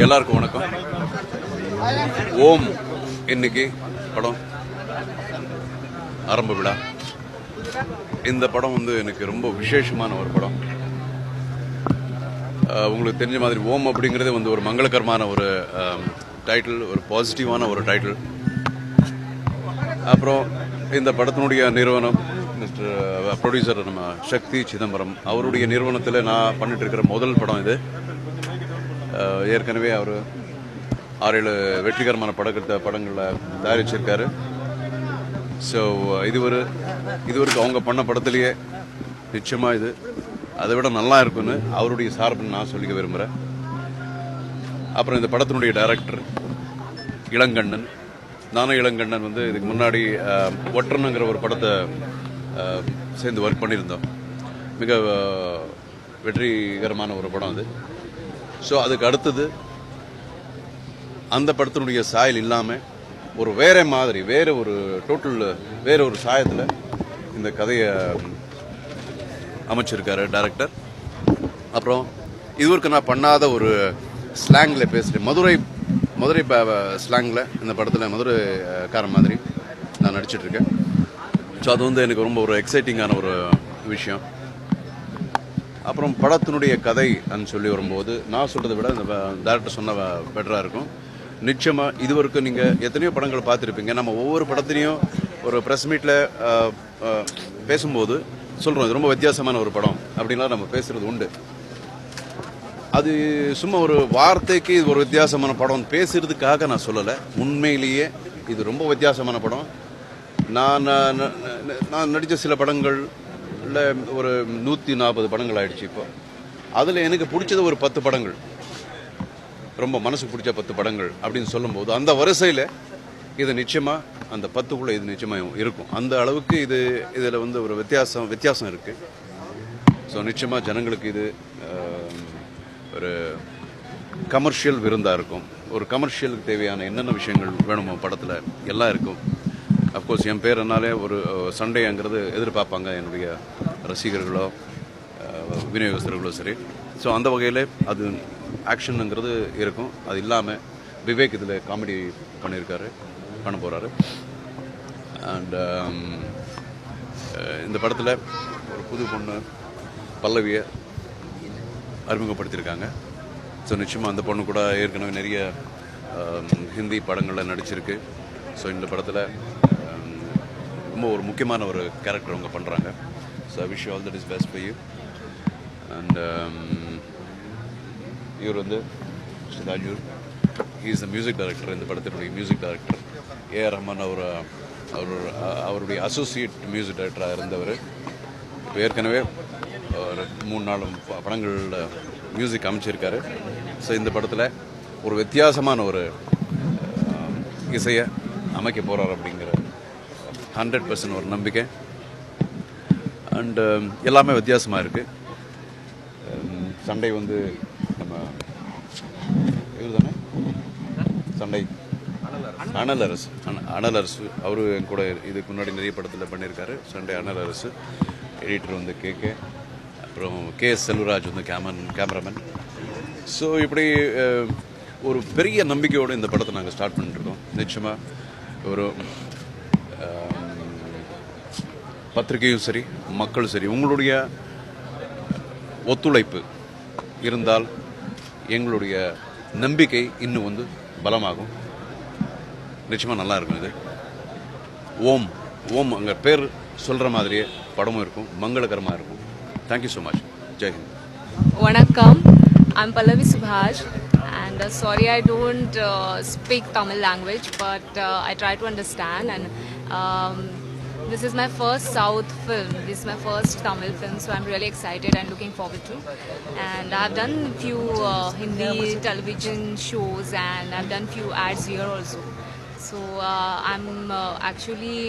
எல்லாருக்கும் வணக்கம். ஓம் இன்னைக்கு படம் ஆரம்ப விழா. இந்த படம் எனக்கு ரொம்ப விசேஷமான ஒரு படம். உங்களுக்கு தெரிஞ்ச மாதிரி ஓம் அப்படிங்கிறது ஒரு மங்களகரமான ஒரு டைட்டில், ஒரு பாசிட்டிவான ஒரு டைட்டில். அப்புறம் இந்த படத்தினுடைய நிறுவனம் மிஸ்டர் ப்ரொடியூசர் நம்ம சக்தி சிதம்பரம், அவருடைய நிறுவனத்தில் நான் பண்ணிட்டு இருக்கிற முதல் படம் இது. ஏற்கனவே அவர் 6-7 வெற்றிகரமான படங்களில் தயாரிச்சிருக்காரு. ஸோ இதுவரைக்கும் அவங்க பண்ண படத்திலேயே நிச்சயமாக இது அதை விட நல்லா இருக்குன்னு அவருடைய சார்பு நான் சொல்லிக்க விரும்புகிறேன். அப்புறம் இந்த படத்தினுடைய டைரக்டர் இளங்கண்ணன். நானும் இளங்கண்ணன் இதுக்கு முன்னாடி ஒற்றனுங்கிற ஒரு படத்தை சேர்ந்து ஒர்க் பண்ணியிருந்தோம். மிக வெற்றிகரமான ஒரு படம் அது. ஸோ அதுக்கு அடுத்தது அந்த படத்தினுடைய சாயல் இல்லாமல் வேற ஒரு சாயத்தில் இந்த கதையை அமைச்சிருக்காரு டைரக்டர். அப்புறம் இதுவரைக்கும் நான் பண்ணாத ஒரு ஸ்லாங்கில் பேசுகிறேன். மதுரை ஸ்லாங்கில் இந்த படத்தில் மதுரைக்காரன் மாதிரி நான் நடிச்சிட்ருக்கேன். ஸோ அது எனக்கு ரொம்ப ஒரு எக்ஸைட்டிங்கான ஒரு விஷயம். அப்புறம் படத்தினுடைய கதை சொல்லி வரும்போது நான் சொல்கிறத விட இந்த டேரக்டர் சொன்ன பெட்டராக இருக்கும். நிச்சயமாக இதுவரைக்கும் நீங்கள் எத்தனையோ படங்கள் பார்த்துருப்பீங்க. நம்ம ஒவ்வொரு படத்துலையும் ஒரு ப்ரெஸ் மீட்டில் பேசும்போது சொல்கிறோம் இது ரொம்ப வித்தியாசமான ஒரு படம் அப்படின்லாம் நம்ம பேசுகிறது உண்டு. அது சும்மா ஒரு வார்த்தைக்கு இது ஒரு வித்தியாசமான படம் பேசுகிறதுக்காக நான் சொல்லலை. உண்மையிலேயே இது ரொம்ப வித்தியாசமான படம். நான் நடித்த சில படங்கள் இல்லை ஒரு 140 படங்கள் ஆயிடுச்சு. இப்போ அதில் எனக்கு பிடிச்சது ஒரு 10 படங்கள், ரொம்ப மனசுக்கு பிடிச்ச 10 படங்கள் அப்படின்னு சொல்லும்போது அந்த வரிசையில் இது நிச்சயமாக அந்த 10க்குள்ளே இது நிச்சயமாக இருக்கும். அந்த அளவுக்கு இதில் ஒரு வித்தியாசம் இருக்குது. ஸோ நிச்சயமாக ஜனங்களுக்கு இது ஒரு கமர்ஷியல் விருந்தாக இருக்கும். ஒரு கமர்ஷியலுக்கு தேவையான என்னென்ன விஷயங்கள் வேணுமோ படத்தில் எல்லாம் இருக்கும். அஃப்கோர்ஸ் என் பேர் என்னாலே ஒரு சண்டைங்கிறது எதிர்பார்ப்பாங்க என்னுடைய ரசிகர்களோ விநியோகஸ்தர்களோ சரி. ஸோ அந்த வகையில் அது ஆக்ஷனுங்கிறது இருக்கும். அது இல்லாமல் விவேக் இதில் காமெடி பண்ண போகிறாரு. அண்ட் இந்த படத்தில் ஒரு புது பொண்ணு பல்லவியை அறிமுகப்படுத்தியிருக்காங்க. ஸோ நிச்சயமாக அந்த பொண்ணு கூட ஏற்கனவே நிறைய ஹிந்தி படங்களில் நடிச்சிருக்கு. ஸோ இந்த படத்தில் ரொம்ப ஒரு முக்கியமான ஒரு கேரக்டர் அவங்க பண்ணுறாங்க. So I wish all that is best for you. And இவர் Rajur, he is the music director. இந்த படத்தினுடைய மியூசிக் டைரக்டர் ஏஆர் ரஹ்மான் அவருடைய அசோசியேட் மியூசிக் டைரக்டராக இருந்தவர். ஏற்கனவே ஒரு 3-4 படங்களில் மியூசிக் அமைச்சிருக்காரு. ஸோ இந்த படத்தில் ஒரு வித்தியாசமான ஒரு இசையை அமைக்க போகிறார் அப்படிங்கிற 100% ஒரு நம்பிக்கை. அண்டு எல்லாமே வித்தியாசமாக இருக்குது. சண்டை நம்ம இவர் தானே சண்டை அனலரசு அவரு என் கூட இதுக்கு முன்னாடி நிறைய படத்தில் பண்ணியிருக்காரு. சண்டை அனலரசு எடிட்டர் கேகே, அப்புறம் KS செல்வராஜ் கேமராமேன். ஸோ இப்படி ஒரு பெரிய நம்பிக்கையோடு இந்த படத்தை நாங்கள் ஸ்டார்ட் பண்ணிட்டுருக்கோம். நிச்சயமாக ஒரு பத்திரிகையும் சரி மக்களும் சரி உங்களுடைய ஒத்துழைப்பு இருந்தால் எங்களுடைய நம்பிக்கை இன்னும் பலமாகும். நிச்சயமாக நல்லா இருக்கும். இது ஓம் அங்கே பேர் சொல்கிற மாதிரியே படமும் இருக்கும், மங்களகரமாக இருக்கும். Thank you so much. Jai Hind. வணக்கம். I'm Pallavi Subhash, and sorry I don't speak Tamil language, but I try to understand. And this is my first South film. This is my first Tamil film, so I'm really excited and looking forward to. And I've done few Hindi television shows, and I've done few ads here also. So I'm actually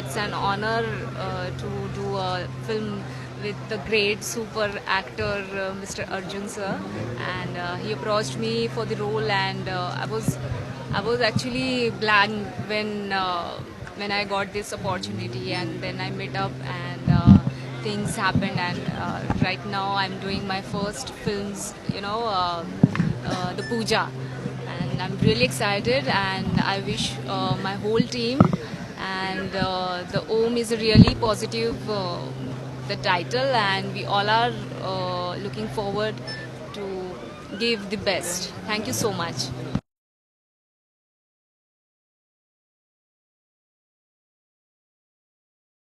it's an honor to do a film with the great super actor Mr. Arjun sir, and he approached me for the role, and I was actually blank when I got this opportunity, and then I met up and things happened, and right now I'm doing my first films, the puja. And I'm really excited, and I wish my whole team, and the Om is a really positive the title, and we all are looking forward to give the best. Thank you so much.